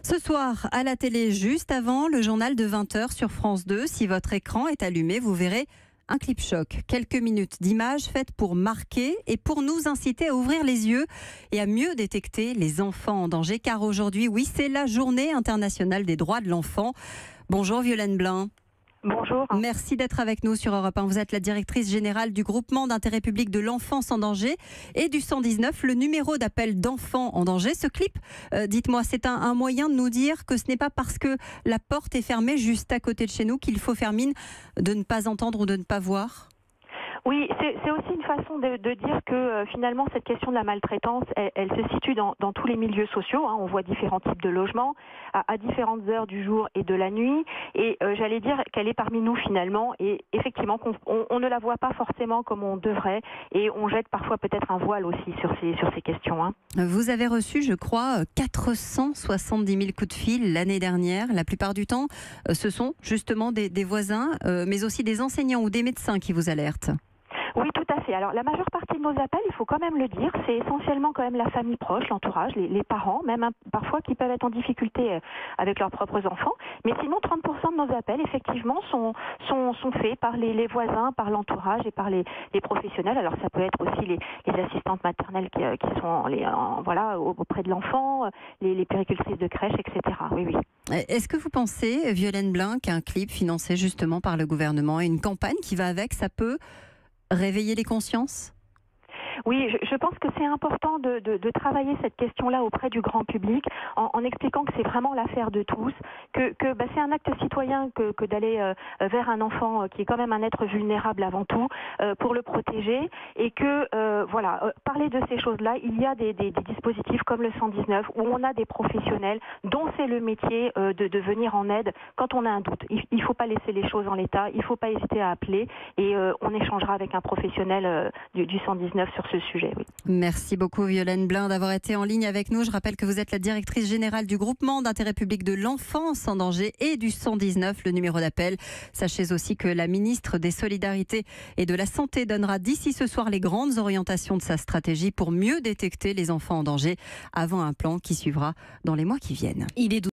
Ce soir, à la télé, juste avant le journal de 20h sur France 2, si votre écran est allumé, vous verrez un clip choc. Quelques minutes d'images faites pour marquer et pour nous inciter à ouvrir les yeux et à mieux détecter les enfants en danger. Car aujourd'hui, oui, c'est la journée internationale des droits de l'enfant. Bonjour Violaine Blin. Bonjour. Merci d'être avec nous sur Europe 1. Vous êtes la directrice générale du groupement d'intérêt public de l'enfance en danger et du 119, le numéro d'appel d'enfants en danger. Ce clip, dites-moi, c'est un moyen de nous dire que ce n'est pas parce que la porte est fermée juste à côté de chez nous qu'il faut faire mine de ne pas entendre ou de ne pas voir ? Oui, c'est aussi une façon de dire que finalement cette question de la maltraitance, elle se situe dans tous les milieux sociaux. On voit différents types de logements à différentes heures du jour et de la nuit. Et j'allais dire qu'elle est parmi nous finalement. Et effectivement, on ne la voit pas forcément comme on devrait. Et on jette parfois peut-être un voile aussi sur ces questions. Vous avez reçu, je crois, 470 000 coups de fil l'année dernière. La plupart du temps, ce sont justement des voisins, mais aussi des enseignants ou des médecins qui vous alertent. Oui, tout à fait. Alors, la majeure partie de nos appels, il faut quand même le dire, c'est essentiellement quand même la famille proche, l'entourage, les parents, même parfois qui peuvent être en difficulté avec leurs propres enfants. Mais sinon, 30% de nos appels, effectivement, sont faits par les voisins, par l'entourage et par les professionnels. Alors, ça peut être aussi les assistantes maternelles qui sont auprès de l'enfant, les puéricultrices de crèche, etc. Oui, oui. Est-ce que vous pensez, Violaine Blin, qu'un clip financé justement par le gouvernement et une campagne qui va avec, ça peut réveiller les consciences ? Oui, je pense que c'est important de travailler cette question-là auprès du grand public en expliquant que c'est vraiment l'affaire de tous, que c'est un acte citoyen que d'aller vers un enfant qui est quand même un être vulnérable avant tout pour le protéger et que parler de ces choses-là, il y a des dispositifs comme le 119 où on a des professionnels dont c'est le métier de venir en aide quand on a un doute. Il ne faut pas laisser les choses en l'état, il ne faut pas hésiter à appeler et on échangera avec un professionnel du 119 sur ce sujet. Oui. Merci beaucoup Violaine Blin d'avoir été en ligne avec nous. Je rappelle que vous êtes la directrice générale du groupement d'intérêt public de l'enfance en danger et du 119, le numéro d'appel. Sachez aussi que la ministre des Solidarités et de la Santé donnera d'ici ce soir les grandes orientations de sa stratégie pour mieux détecter les enfants en danger avant un plan qui suivra dans les mois qui viennent. Il est